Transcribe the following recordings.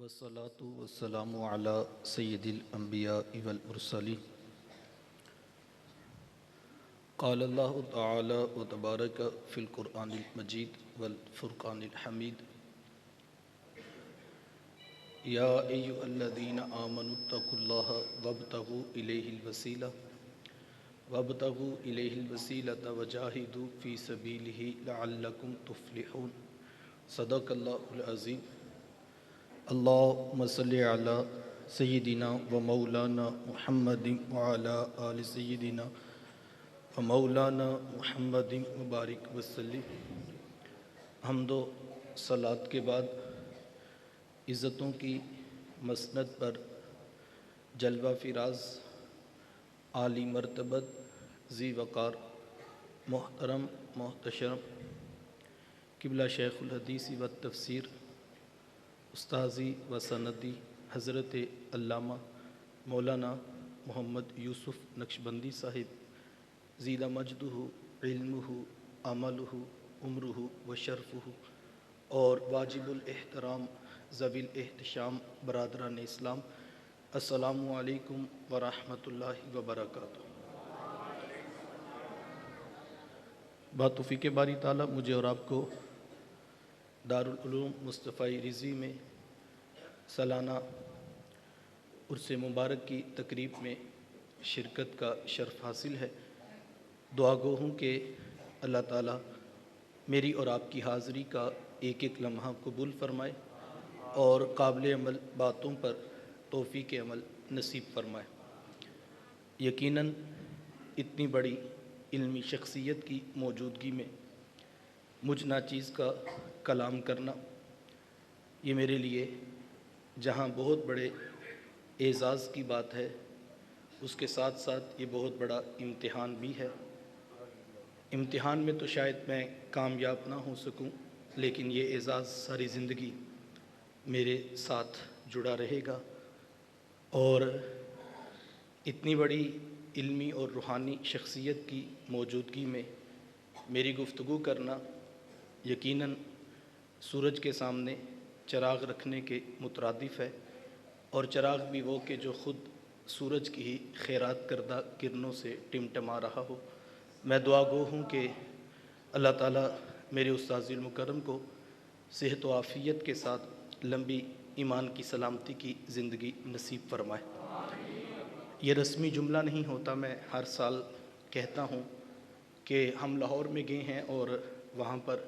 والصلاة والسلام على سيد الأنبياء والمرسلين. قال الله تعالى وتبارك في القرآن المجيد والفرقان الحميد: يا أيها الذين آمنوا اتقوا الله وابتغوا إليه الوسيلة وجاهدوا في سبيله لعلكم تفلحون. صدق الله العظيم. اللهم صل على سيدنا ومولانا محمد وعلى آل سيدنا ومولانا محمد مبارک وسلم. حمد و صلات کے بعد عزتوں کی مسند پر جلوہ فراز عالی مرتبت ذی وقار محترم محتشم قبلہ شیخ الحدیث و تفسیر استاذی و سندی حضرت علامہ مولانا محمد یوسف نقشبندی صاحب زیدہ مجدہ علمہ عملہ عمرہ و شرفہ اور واجب الاحترام ذوی الاحتشام برادران اسلام، السلام علیکم ورحمۃ اللہ وبرکاتہ. بتوفیق باری تعالیٰ مجھے اور آپ کو دارالعلوم مصطفی رضوی میں سالانہ عرس مبارک کی تقریب میں شرکت کا شرف حاصل ہے. دعا گو ہوں کہ اللہ تعالیٰ میری اور آپ کی حاضری کا ایک ایک لمحہ قبول فرمائے اور قابل عمل باتوں پر توفیق عمل نصیب فرمائے. یقیناً اتنی بڑی علمی شخصیت کی موجودگی میں مجھ ناچیز کا کلام کرنا یہ میرے لیے جہاں بہت بڑے اعزاز کی بات ہے، اس کے ساتھ ساتھ یہ بہت بڑا امتحان بھی ہے. امتحان میں تو شاید میں کامیاب نہ ہو سکوں، لیکن یہ اعزاز ساری زندگی میرے ساتھ جڑا رہے گا. اور اتنی بڑی علمی اور روحانی شخصیت کی موجودگی میں میری گفتگو کرنا یقیناً سورج کے سامنے چراغ رکھنے کے مترادف ہے، اور چراغ بھی وہ کہ جو خود سورج کی ہی خیرات کردہ کرنوں سے ٹمٹما رہا ہو. میں دعا گو ہوں کہ اللہ تعالیٰ میرے استاذ المکرم کو صحت و عافیت کے ساتھ لمبی ایمان کی سلامتی کی زندگی نصیب فرمائے. یہ رسمی جملہ نہیں ہوتا، میں ہر سال کہتا ہوں کہ ہم لاہور میں گئے ہیں اور وہاں پر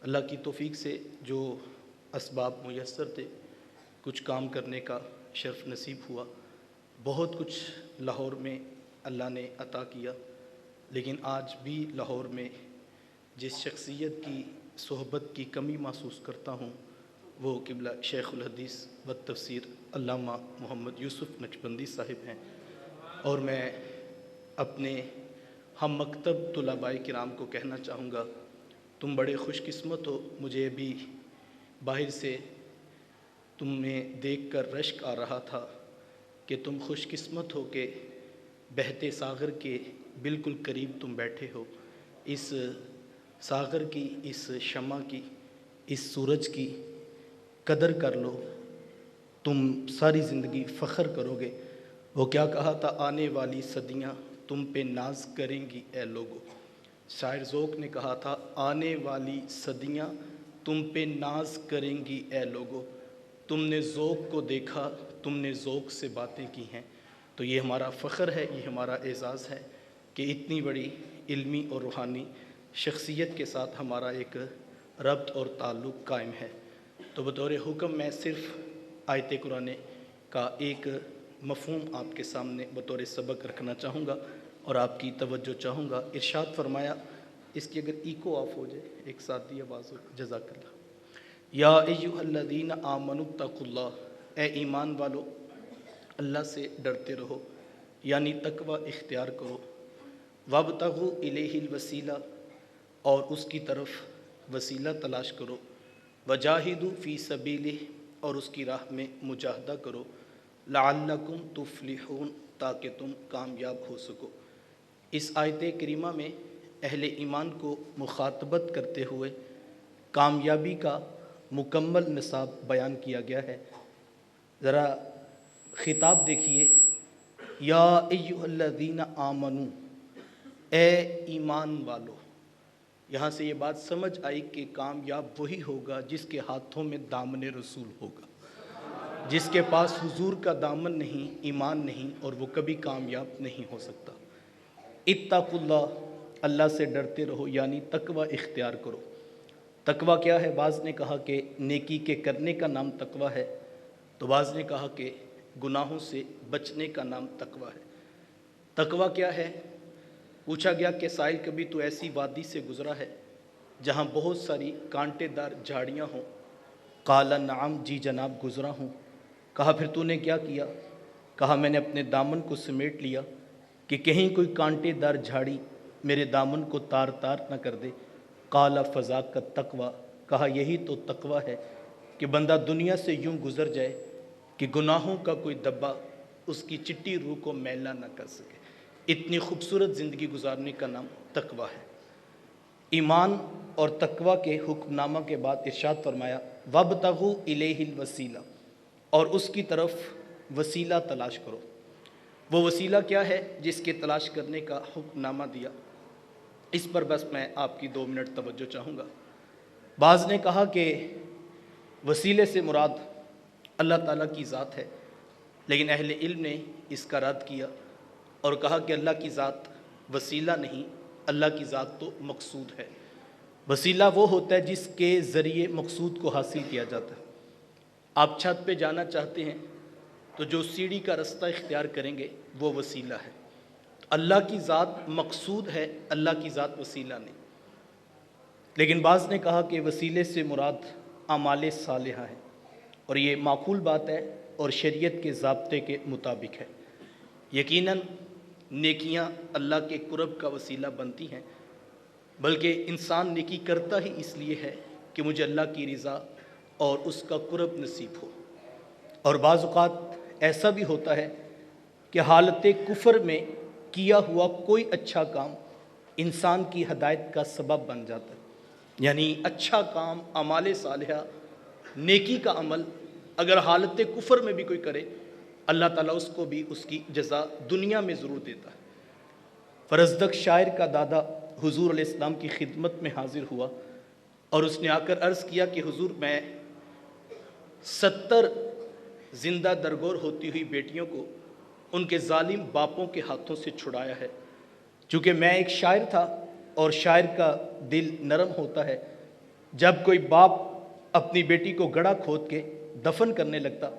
اللہ کی توفیق سے جو اسباب میسر تھے کچھ کام کرنے کا شرف نصیب ہوا. بہت کچھ لاہور میں اللہ نے عطا کیا، لیکن آج بھی لاہور میں جس شخصیت کی صحبت کی کمی محسوس کرتا ہوں وہ قبلہ شیخ الحدیث و تفسیر علامہ محمد یوسف نقشبندی صاحب ہیں. اور میں اپنے ہم مکتب طلباء کرام کو کہنا چاہوں گا، تم بڑے خوش قسمت ہو. مجھے بھی باہر سے تمہیں دیکھ کر رشک آ رہا تھا کہ تم خوش قسمت ہو کہ بہتے ساغر کے بالکل قریب تم بیٹھے ہو. اس ساغر کی، اس شمع کی، اس سورج کی قدر کر لو، تم ساری زندگی فخر کرو گے. وہ کیا کہا تھا، آنے والی صدیاں تم پہ ناز کریں گی اے لوگو. شاعر ذوق نے کہا تھا، آنے والی صدیاں تم پہ ناز کریں گی اے لوگو. تم نے ذوق کو دیکھا، تم نے ذوق سے باتیں کی ہیں. تو یہ ہمارا فخر ہے، یہ ہمارا اعزاز ہے کہ اتنی بڑی علمی اور روحانی شخصیت کے ساتھ ہمارا ایک ربط اور تعلق قائم ہے. تو بطور حکم میں صرف آیت قرآن کا ایک مفہوم آپ کے سامنے بطور سبق رکھنا چاہوں گا اور آپ کی توجہ چاہوں گا. ارشاد فرمایا، اس کی اگر ایکو آف ہو جائے ایک ساتھ آواز ہو، جزاک اللہ. یا ایھا الذین آمنوا اتقوا اللہ، اے ایمان والو اللہ سے ڈرتے رہو، یعنی تقوی اختیار کرو. وابتغوا الیہ الوسیلہ، اور اس کی طرف وسیلہ تلاش کرو. وجاہدوا فی سبیلہ، اور اس کی راہ میں مجاہدہ کرو. لعلکم تفلحون، تاکہ تم کامیاب ہو سکو. اس آیت کریمہ میں اہل ایمان کو مخاطبت کرتے ہوئے کامیابی کا مکمل نصاب بیان کیا گیا ہے. ذرا خطاب دیکھیے، یا ایھا الذین آمنو، اے ایمان والو۔ یہاں سے یہ بات سمجھ آئی کہ کامیاب وہی ہوگا جس کے ہاتھوں میں دامن رسول ہوگا، جس کے پاس حضور کا دامن نہیں، ایمان نہیں، اور وہ کبھی کامیاب نہیں ہو سکتا۔ اتقوا اللہ، اللہ سے ڈرتے رہو، یعنی تقوی اختیار کرو۔ تقوی کیا ہے؟ بعض نے کہا کہ نیکی کے کرنے کا نام تقوی ہے، تو بعض نے کہا کہ گناہوں سے بچنے کا نام تقوی ہے۔ تقوی کیا ہے؟ پوچھا گیا کہ سائل کبھی تو ایسی وادی سے گزرا ہے جہاں بہت ساری کانٹے دار جھاڑیاں ہوں؟ قال نعم، جی جناب گزرا ہوں۔ کہا پھر تو نے کیا کیا؟ کہا میں نے اپنے دامن کو سمیٹ لیا کہ کہیں کوئی کانٹے دار جھاڑی میرے دامن کو تار تار نہ کر دے۔ قال فذاک التقوی، کہا یہی تو تقوی ہے کہ بندہ دنیا سے یوں گزر جائے کہ گناہوں کا کوئی دبا اس کی چٹی روح کو میلا نہ کر سکے۔ اتنی خوبصورت زندگی گزارنے کا نام تقوی ہے۔ ایمان اور تقوی کے حکم نامہ کے بعد ارشاد فرمایا وابتغوا الیہ الوسیلہ، اور اس کی طرف وسیلہ تلاش کرو۔ وہ وسیلہ کیا ہے جس کے تلاش کرنے کا حکم نامہ دیا؟ اس پر بس میں آپ کی 2 منٹ توجہ چاہوں گا۔ بعض نے کہا کہ وسیلے سے مراد اللہ تعالیٰ کی ذات ہے، لیکن اہل علم نے اس کا رد کیا اور کہا کہ اللہ کی ذات وسیلہ نہیں، اللہ کی ذات تو مقصود ہے۔ وسیلہ وہ ہوتا ہے جس کے ذریعے مقصود کو حاصل کیا جاتا ہے۔ آپ چھت پہ جانا چاہتے ہیں تو جو سیڑھی کا رستہ اختیار کریں گے وہ وسیلہ ہے۔ اللہ کی ذات مقصود ہے، اللہ کی ذات وسیلہ نہیں۔ لیکن بعض نے کہا کہ وسیلے سے مراد اعمال صالحہ ہے، اور یہ معقول بات ہے اور شریعت کے ضابطے کے مطابق ہے۔ یقیناً نیکیاں اللہ کے قرب کا وسیلہ بنتی ہیں، بلکہ انسان نیکی کرتا ہی اس لیے ہے کہ مجھے اللہ کی رضا اور اس کا قرب نصیب ہو۔ اور بعض اوقات ایسا بھی ہوتا ہے کہ حالت کفر میں کیا ہوا کوئی اچھا کام انسان کی ہدایت کا سبب بن جاتا ہے۔ یعنی اچھا کام، اعمال صالحہ، نیکی کا عمل اگر حالت کفر میں بھی کوئی کرے، اللہ تعالیٰ اس کو بھی اس کی جزا دنیا میں ضرور دیتا ہے۔ فرزدق شاعر کا دادا حضور علیہ السلام کی خدمت میں حاضر ہوا اور اس نے آ کر عرض کیا کہ حضور میں 70 زندہ درگور ہوتی ہوئی بیٹیوں کو ان کے ظالم باپوں کے ہاتھوں سے چھڑایا ہے۔ چونکہ میں ایک شاعر تھا اور شاعر کا دل نرم ہوتا ہے، جب کوئی باپ اپنی بیٹی کو گڑھا کھود کے دفن کرنے لگتا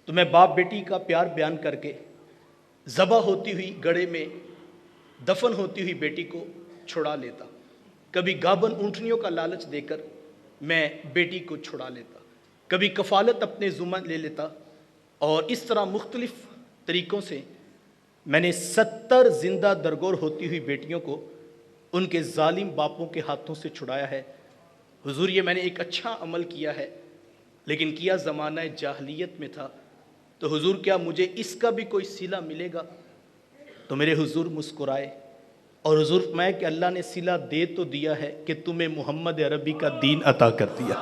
تو میں باپ بیٹی کا پیار بیان کر کے ذبح ہوتی ہوئی گڑھے میں دفن ہوتی ہوئی بیٹی کو چھڑا لیتا۔ کبھی گابن اونٹنیوں کا لالچ دے کر میں بیٹی کو چھڑا لیتا، کبھی کفالت اپنے ذمہ لے لیتا، اور اس طرح مختلف طریقوں سے میں نے 70 زندہ درگور ہوتی ہوئی بیٹیوں کو ان کے ظالم باپوں کے ہاتھوں سے چھڑایا ہے۔ حضور یہ میں نے ایک اچھا عمل کیا ہے، لیکن کیا زمانہ جاہلیت میں تھا، تو حضور کیا مجھے اس کا بھی کوئی صلہ ملے گا؟ تو میرے حضور مسکرائے اور حضور فرمایا کہ اللہ نے صلہ دے تو دیا ہے کہ تمہیں محمد عربی کا دین عطا کر دیا،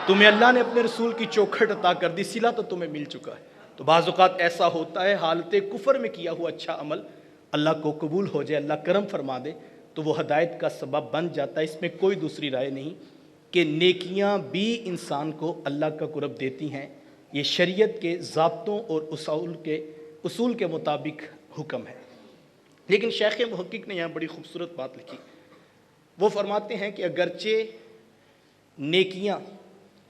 تمہیں اللہ نے اپنے رسول کی چوکھٹ عطا کر دی، صلہ تو تمہیں مل چکا ہے۔ تو بعض اوقات ایسا ہوتا ہے حالت کفر میں کیا ہوا اچھا عمل اللہ کو قبول ہو جائے، اللہ کرم فرما دے تو وہ ہدایت کا سبب بن جاتا ہے۔ اس میں کوئی دوسری رائے نہیں کہ نیکیاں بھی انسان کو اللہ کا قرب دیتی ہیں، یہ شریعت کے ضابطوں اور اصول کے مطابق حکم ہے۔ لیکن شیخ محقق نے یہاں بڑی خوبصورت بات لکھی، وہ فرماتے ہیں کہ اگرچہ نیکیاں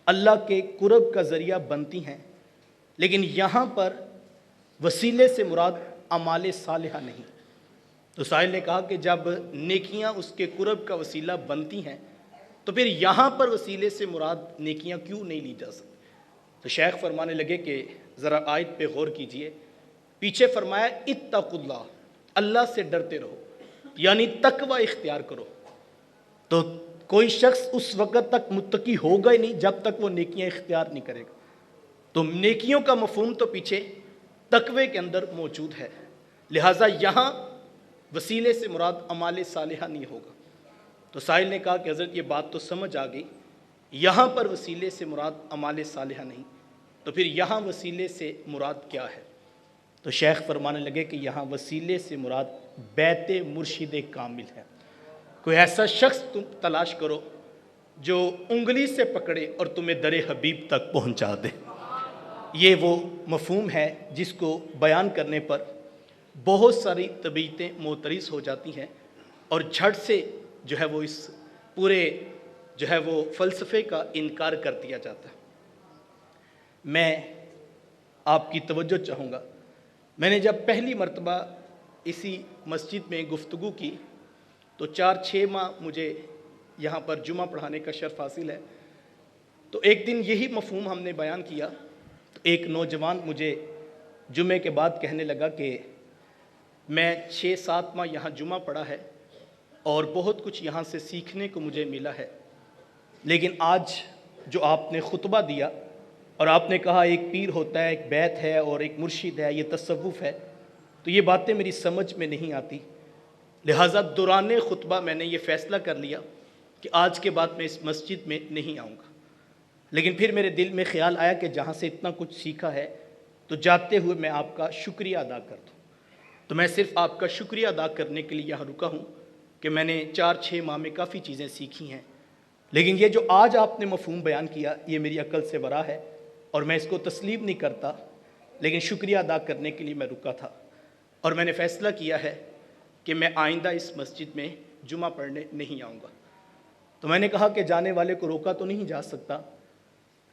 اللہ کے قرب کا ذریعہ بنتی ہیں، لیکن یہاں پر وسیلے سے مراد اعمال صالحہ نہیں۔ تو سائل نے کہا کہ جب نیکیاں اس کے قرب کا وسیلہ بنتی ہیں تو پھر یہاں پر وسیلے سے مراد نیکیاں کیوں نہیں لی جا سکتی؟ تو شیخ فرمانے لگے کہ ذرا آیت پہ غور کیجئے، پیچھے فرمایا اتقوا اللہ، اللہ سے ڈرتے رہو، یعنی تقوی اختیار کرو۔ تو کوئی شخص اس وقت تک متقی ہوگا ہی نہیں جب تک وہ نیکیاں اختیار نہیں کرے گا۔ تو نیکیوں کا مفہوم تو پیچھے تقوی کے اندر موجود ہے، لہٰذا یہاں وسیلے سے مراد اعمال صالحہ نہیں ہوگا۔ تو سائل نے کہا کہ حضرت یہ بات تو سمجھ آ گئی، یہاں پر وسیلے سے مراد اعمال صالحہ نہیں، تو پھر یہاں وسیلے سے مراد کیا ہے؟ تو شیخ فرمانے لگے کہ یہاں وسیلے سے مراد بیت مرشد کامل ہے۔ کوئی ایسا شخص تم تلاش کرو جو انگلی سے پکڑے اور تمہیں در حبیب تک پہنچا دے۔ یہ وہ مفہوم ہے جس کو بیان کرنے پر بہت ساری طبیعتیں معترض ہو جاتی ہیں اور جھٹ سے جو ہے وہ اس پورے جو ہے وہ فلسفے کا انکار کر دیا جاتا ہے۔ میں آپ کی توجہ چاہوں گا، میں نے جب پہلی مرتبہ اسی مسجد میں گفتگو کی تو 4-6 ماہ مجھے یہاں پر جمعہ پڑھانے کا شرف حاصل ہے، تو ایک دن یہی مفہوم ہم نے بیان کیا تو ایک نوجوان مجھے جمعے کے بعد کہنے لگا کہ میں 6-7 ماہ یہاں جمعہ پڑھا ہے اور بہت کچھ یہاں سے سیکھنے کو مجھے ملا ہے، لیکن آج جو آپ نے خطبہ دیا اور آپ نے کہا ایک پیر ہوتا ہے، ایک بیت ہے اور ایک مرشد ہے، یہ تصوف ہے، تو یہ باتیں میری سمجھ میں نہیں آتی، لہٰذا دوران خطبہ میں نے یہ فیصلہ کر لیا کہ آج کے بعد میں اس مسجد میں نہیں آؤں گا۔ لیکن پھر میرے دل میں خیال آیا کہ جہاں سے اتنا کچھ سیکھا ہے تو جاتے ہوئے میں آپ کا شکریہ ادا کر دوں، تو میں صرف آپ کا شکریہ ادا کرنے کے لیے یہاں رکا ہوں کہ میں نے 4-6 ماہ میں کافی چیزیں سیکھی ہیں، لیکن یہ جو آج آپ نے مفہوم بیان کیا یہ میری عقل سے ورا ہے اور میں اس کو تسلیم نہیں کرتا، لیکن شکریہ ادا کرنے کے لیے میں رکا تھا اور میں نے فیصلہ کیا ہے کہ میں آئندہ اس مسجد میں جمعہ پڑھنے نہیں آؤں گا۔ تو میں نے کہا کہ جانے والے کو روکا تو نہیں جا سکتا،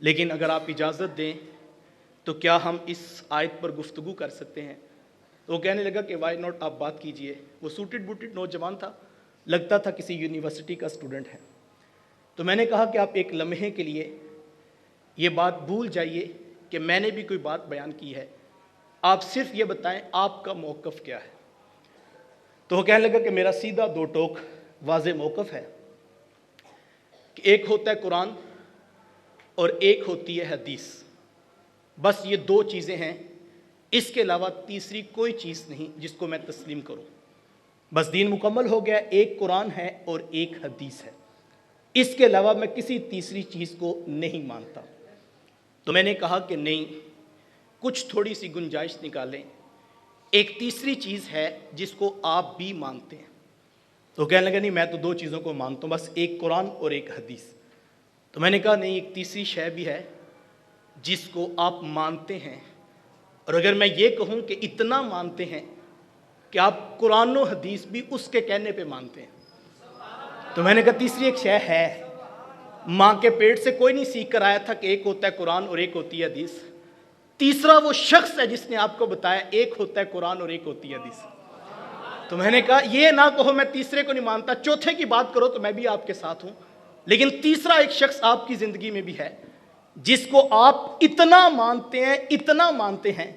لیکن اگر آپ اجازت دیں تو کیا ہم اس آیت پر گفتگو کر سکتے ہیں؟ تو وہ کہنے لگا کہ وائی ناٹ، آپ بات کیجئے۔ وہ سوٹڈ بوٹڈ نوجوان تھا، لگتا تھا کسی یونیورسٹی کا اسٹوڈنٹ ہے۔ تو میں نے کہا کہ آپ ایک لمحے کے لیے یہ بات بھول جائیے کہ میں نے بھی کوئی بات بیان کی ہے، آپ صرف یہ بتائیں آپ کا موقف کیا ہے۔ تو وہ کہنے لگا کہ میرا سیدھا 2 ٹوک واضح موقف ہے کہ ایک ہوتا ہے قرآن اور ایک ہوتی ہے حدیث، بس یہ 2 چیزیں ہیں، اس کے علاوہ تیسری کوئی چیز نہیں جس کو میں تسلیم کروں، بس دین مکمل ہو گیا، ایک قرآن ہے اور ایک حدیث ہے، اس کے علاوہ میں کسی تیسری چیز کو نہیں مانتا۔ تو میں نے کہا کہ نہیں، کچھ تھوڑی سی گنجائش نکالیں، ایک تیسری چیز ہے جس کو آپ بھی مانتے ہیں۔ تو کہنے لگا نہیں، میں تو 2 چیزوں کو مانتا ہوں، بس ایک قرآن اور ایک حدیث۔ تو میں نے کہا نہیں، ایک تیسری شے بھی ہے جس کو آپ مانتے ہیں، اور اگر میں یہ کہوں کہ اتنا مانتے ہیں کہ آپ قرآن و حدیث بھی اس کے کہنے پہ مانتے ہیں، تو میں نے کہا تیسری ایک شے ہے، ماں کے پیٹ سے کوئی نہیں سیکھ کر آیا تھا کہ ایک ہوتا ہے قرآن اور ایک ہوتی ہے حدیث، تیسرا وہ شخص ہے جس نے آپ کو بتایا ایک ہوتا ہے قرآن اور ایک ہوتی ہے حدیث۔ تو میں نے کہا یہ نہ کہو میں تیسرے کو نہیں مانتا، چوتھے کی بات کرو تو میں بھی آپ کے ساتھ ہوں، لیکن تیسرا ایک شخص آپ کی زندگی میں بھی ہے جس کو آپ اتنا مانتے ہیں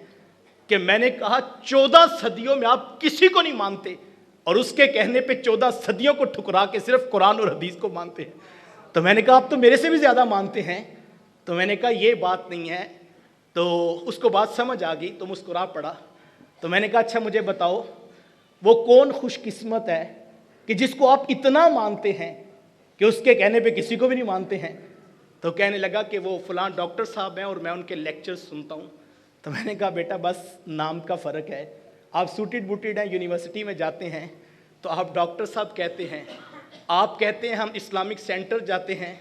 کہ میں نے کہا 14 صدیوں میں آپ کسی کو نہیں مانتے اور اس کے کہنے پہ 14 صدیوں کو ٹھکرا کے صرف قرآن اور حدیث کو مانتے ہیں۔ تو میں نے کہا آپ تو میرے سے بھی زیادہ مانتے ہیں۔ تو میں نے کہا یہ بات نہیں ہے، تو اس کو بات سمجھ آ گئی تو مسکرا پڑا۔ تو میں نے کہا اچھا مجھے بتاؤ وہ کون خوش قسمت ہے کہ جس کو آپ اتنا مانتے ہیں کہ اس کے کہنے پہ کسی کو بھی نہیں مانتے ہیں؟ تو کہنے لگا کہ وہ فلاں ڈاکٹر صاحب ہیں اور میں ان کے لیکچر سنتا ہوں۔ تو میں نے کہا بیٹا بس نام کا فرق ہے، آپ سوٹڈ بوٹڈ ہیں، یونیورسٹی میں جاتے ہیں تو آپ ڈاکٹر صاحب کہتے ہیں، آپ کہتے ہیں ہم اسلامک سینٹر جاتے ہیں،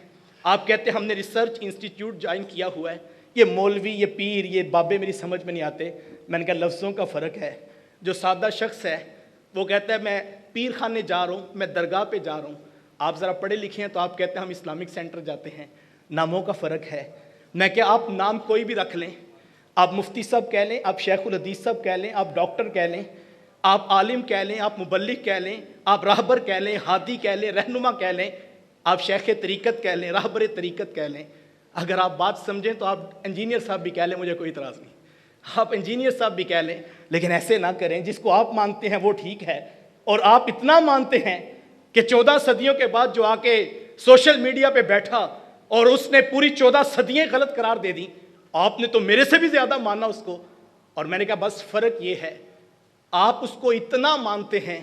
آپ کہتے ہیں ہم نے ریسرچ انسٹیٹیوٹ جوائن کیا ہوا ہے۔ یہ مولوی، یہ پیر، یہ بابے میری سمجھ میں نہیں آتے۔ میں نے کہا لفظوں کا فرق ہے، جو سادہ شخص ہے وہ کہتا ہے میں پیر خانے جا رہا ہوں، میں درگاہ پہ جا رہا ہوں، آپ ذرا پڑھے لکھے ہیں تو آپ کہتے ہیں ہم اسلامک سینٹر جاتے ہیں، ناموں کا فرق ہے۔ میں کہ آپ نام کوئی بھی رکھ لیں، آپ مفتی صاحب کہہ لیں، آپ شیخ الحدیث صاحب کہہ لیں، آپ ڈاکٹر کہہ لیں، آپ عالم کہہ لیں، آپ مبلغ کہہ لیں، آپ راہبر کہہ لیں، ہادی کہہ لیں، رہنما کہہ لیں، آپ شیخ طریقت کہہ لیں، راہبر طریقت کہہ لیں، اگر آپ بات سمجھیں تو آپ انجینئر صاحب بھی کہہ لیں، مجھے کوئی اعتراض نہیں، آپ انجینئر صاحب بھی کہہ لیں، لیکن ایسے نہ کریں، جس کو آپ مانتے ہیں وہ ٹھیک ہے، اور آپ اتنا مانتے ہیں کہ 14 صدیوں کے بعد جو آ کے سوشل میڈیا پہ بیٹھا اور اس نے پوری 14 صدیاں غلط قرار دے دی، آپ نے تو میرے سے بھی زیادہ مانا اس کو۔ اور میں نے کہا بس فرق یہ ہے، آپ اس کو اتنا مانتے ہیں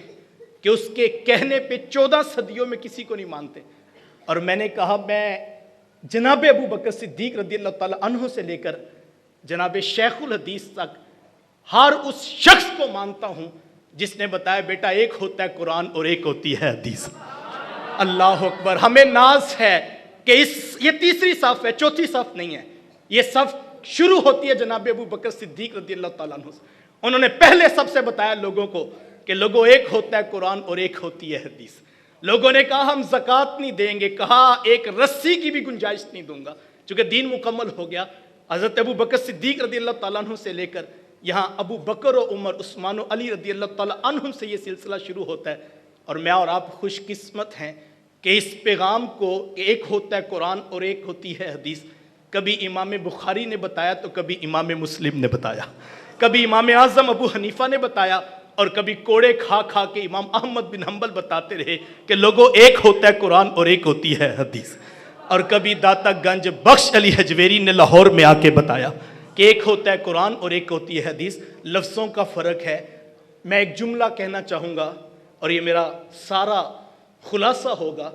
کہ اس کے کہنے پہ 14 صدیوں میں کسی کو نہیں مانتے۔ اور میں نے کہا میں جناب ابو بکر صدیق رضی اللہ تعالیٰ عنہ سے لے کر جناب شیخ الحدیث تک ہر اس شخص کو مانتا ہوں جس نے بتایا بیٹا ایک ہوتا ہے قرآن اور ایک ہوتی ہے حدیث۔ اللہ اکبر۔ ہمیں ناز ہے کہ یہ تیسری صف ہے، چوتھی صف نہیں ہے، یہ صف شروع ہوتی ہے جناب ابو بکر صدیق رضی اللہ تعالیٰ عنہ سے۔ انہوں نے پہلے سب سے بتایا لوگوں کو کہ لوگوں ایک ہوتا ہے قرآن اور ایک ہوتی ہے حدیث۔ لوگوں نے کہا ہم زکوٰۃ نہیں دیں گے، کہا ایک رسی کی بھی گنجائش نہیں دوں گا، چونکہ دین مکمل ہو گیا۔ حضرت ابو بکر صدیق رضی اللہ تعالیٰ عنہ سے لے کر یہاں ابو بکر و عمر، عثمان و علی رضی اللہ تعالیٰ عنہ سے یہ سلسلہ شروع ہوتا ہے۔ اور میں اور آپ خوش قسمت ہیں کہ اس پیغام کو ایک ہوتا ہے قرآن اور ایک ہوتی ہے حدیث کبھی امام بخاری نے بتایا تو کبھی امام مسلم نے بتایا، کبھی امام اعظم ابو حنیفہ نے بتایا، اور کبھی کوڑے کھا کھا کے امام احمد بن حنبل بتاتے رہے کہ لوگوں ایک ہوتا ہے قرآن اور ایک ہوتی ہے حدیث۔ اور کبھی داتا گنج بخش علی حجویری نے لاہور میں آ کے بتایا کہ ایک ہوتا ہے قرآن اور ایک ہوتی ہے حدیث، لفظوں کا فرق ہے۔ میں ایک جملہ کہنا چاہوں گا اور یہ میرا سارا خلاصہ ہوگا۔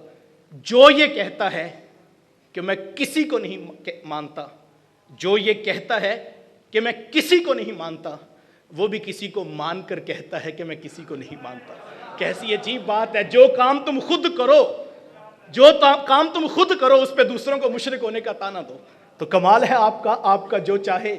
جو یہ کہتا ہے کہ میں کسی کو نہیں مانتا، جو یہ کہتا ہے کہ میں کسی کو نہیں مانتا، وہ بھی کسی کو مان کر کہتا ہے کہ میں کسی کو نہیں مانتا۔ کیسی عجیب بات ہے، جو کام تم خود کرو، جو کام تم خود کرو اس پہ دوسروں کو مشرک ہونے کا طعنہ دو۔ تو کمال ہے آپ کا جو چاہے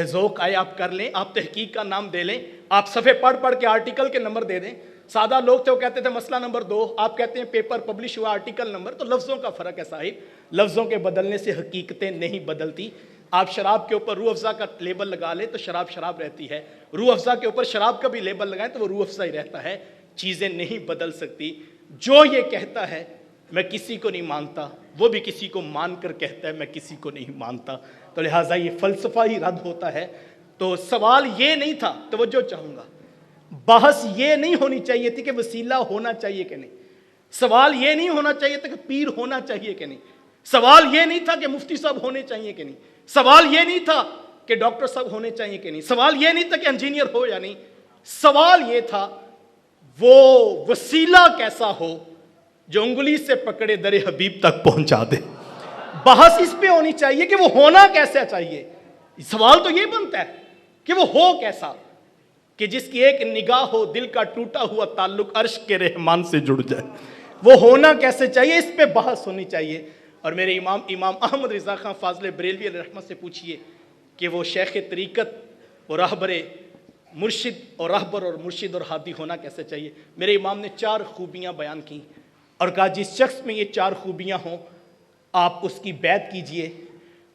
ذوق آئے آپ کر لیں، آپ تحقیق کا نام دے لیں، آپ صفحے پڑھ کے آرٹیکل کے نمبر دے دیں۔ سادہ لوگ تھے وہ کہتے تھے مسئلہ نمبر 2، آپ کہتے ہیں پیپر پبلش ہوا آرٹیکل نمبر۔ تو لفظوں کا فرق ہے صاحب، لفظوں کے بدلنے سے حقیقتیں نہیں بدلتی۔ آپ شراب کے اوپر روح افزا کا لیبل لگا لیں تو شراب شراب رہتی ہے، روح افزا کے اوپر شراب کا بھی لیبل لگائیں تو وہ روح افزا ہی رہتا ہے، چیزیں نہیں بدل سکتی۔ جو یہ کہتا ہے میں کسی کو نہیں مانتا، وہ بھی کسی کو مان کر کہتا ہے میں کسی کو نہیں مانتا۔ تو لہٰذا یہ فلسفہ ہی رد ہوتا ہے۔ تو سوال یہ نہیں تھا، توجہ چاہوں گا، بحث یہ نہیں ہونی چاہیے تھی کہ وسیلہ ہونا چاہیے کہ نہیں، سوال یہ نہیں ہونا چاہیے تھا کہ پیر ہونا چاہیے کہ نہیں، سوال یہ نہیں تھا کہ مفتی صاحب ہونے چاہیے کہ نہیں، سوال یہ نہیں تھا کہ ڈاکٹر صاحب ہونے چاہیے کہ نہیں، سوال یہ نہیں تھا کہ انجینئر ہو یا نہیں، سوال یہ تھا وہ وسیلہ کیسا ہو جو انگلی سے پکڑے در حبیب تک پہنچا دے۔ بحث اس پہ ہونی چاہیے کہ وہ ہونا کیسا چاہیے۔ سوال تو یہ بنتا ہے کہ وہ ہو کیسا، کہ جس کی ایک نگاہ ہو دل کا ٹوٹا ہوا تعلق عرش کے رحمان سے جڑ جائے، وہ ہونا کیسے چاہیے، اس پہ بحث ہونی چاہیے۔ اور میرے امام احمد رضا خان فاضل بریلوی علیہ رحمت سے پوچھئے کہ وہ شیخ طریقت، وہ راہبر مرشد اور راہبر اور مرشد اور ہادی ہونا کیسے چاہیے۔ میرے امام نے 4 خوبیاں بیان کی اور کہا جس شخص میں یہ 4 خوبیاں ہوں آپ اس کی بیعت کیجئے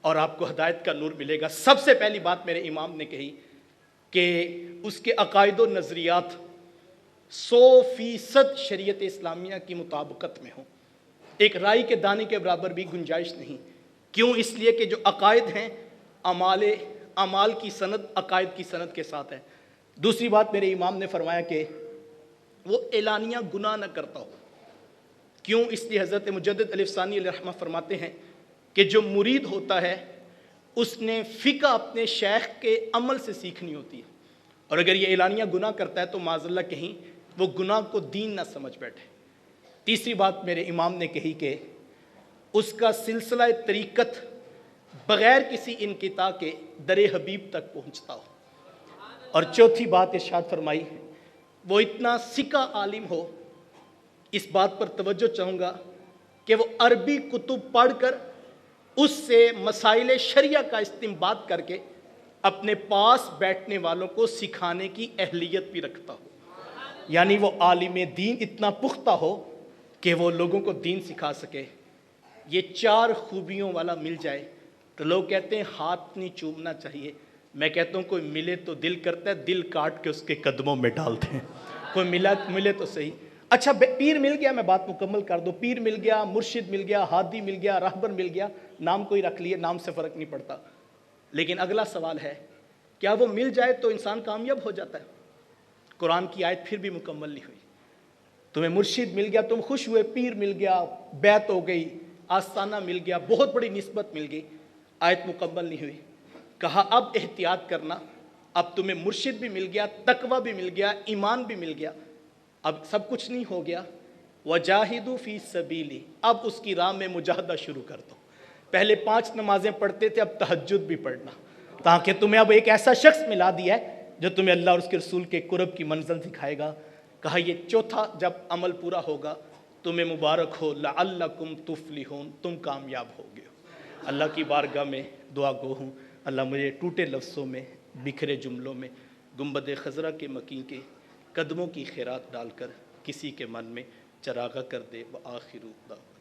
اور آپ کو ہدایت کا نور ملے گا۔ سب سے پہلی بات میرے امام نے کہی کہ اس کے عقائد و نظریات 100% شریعت اسلامیہ کی مطابقت میں ہوں، ایک رائی کے دانے کے برابر بھی گنجائش نہیں۔ کیوں؟ اس لیے کہ جو عقائد ہیں اعمال کی سند عقائد کی سند کے ساتھ ہے۔ دوسری بات میرے امام نے فرمایا کہ وہ اعلانیہ گناہ نہ کرتا ہو۔ کیوں؟ اس لیے حضرت مجدد الف ثانی علیہ رحمہ فرماتے ہیں کہ جو مرید ہوتا ہے اس نے فقہ اپنے شیخ کے عمل سے سیکھنی ہوتی ہے، اور اگر یہ اعلانیہ گناہ کرتا ہے تو معاذ اللہ کہیں وہ گناہ کو دین نہ سمجھ بیٹھے۔ تیسری بات میرے امام نے کہی کہ اس کا سلسلہ طریقت بغیر کسی انقطاع کے در حبیب تک پہنچتا ہو۔ اور چوتھی بات ارشاد فرمائی وہ اتنا سکہ عالم ہو، اس بات پر توجہ چاہوں گا کہ وہ عربی کتب پڑھ کر اس سے مسائل شریعہ کا استنباط کر کے اپنے پاس بیٹھنے والوں کو سکھانے کی اہلیت بھی رکھتا ہو، یعنی وہ عالم دین اتنا پختہ ہو کہ وہ لوگوں کو دین سکھا سکے۔ یہ 4 خوبیوں والا مل جائے تو لوگ کہتے ہیں ہاتھ نہیں چومنا چاہیے، میں کہتا ہوں کوئی ملے تو دل کرتا ہے دل کاٹ کے اس کے قدموں میں ڈالتے ہیں، کوئی ملے تو صحیح۔ اچھا پیر مل گیا، میں بات مکمل کر دوں، پیر مل گیا، مرشد مل گیا، ہادی مل گیا، راہبر مل گیا، نام کوئی رکھ لیے، نام سے فرق نہیں پڑتا، لیکن اگلا سوال ہے کیا وہ مل جائے تو انسان کامیاب ہو جاتا ہے؟ قرآن کی آیت پھر بھی مکمل نہیں ہوئی۔ تمہیں مرشد مل گیا تم خوش ہوئے، پیر مل گیا بیعت ہو گئی، آستانہ مل گیا، بہت بڑی نسبت مل گئی، آیت مکمل نہیں ہوئی۔ کہا اب احتیاط کرنا، اب تمہیں مرشد بھی مل گیا، تقوی بھی مل گیا، ایمان بھی مل گیا، اب سب کچھ نہیں ہو گیا، وجاہدوا فی سبیلی، اب اس کی راہ میں مجاہدہ شروع کر دو۔ پہلے 5 نمازیں پڑھتے تھے، اب تہجد بھی پڑھنا، تاکہ تمہیں اب ایک ایسا شخص ملا دیا ہے جو تمہیں اللہ اور اس کے رسول کے قرب کی منزل دکھائے گا۔ کہا یہ چوتھا جب عمل پورا ہوگا تمہیں مبارک ہو، لعلکم تفلحون، تم کامیاب ہوگے۔ اللہ کی بارگاہ میں دعا گو ہوں، اللہ مجھے ٹوٹے لفظوں میں، بکھرے جملوں میں گنبد خضرا کے مکین کے قدموں کی خیرات ڈال کر کسی کے من میں چراغاں کر دے۔ وآخر دعوانا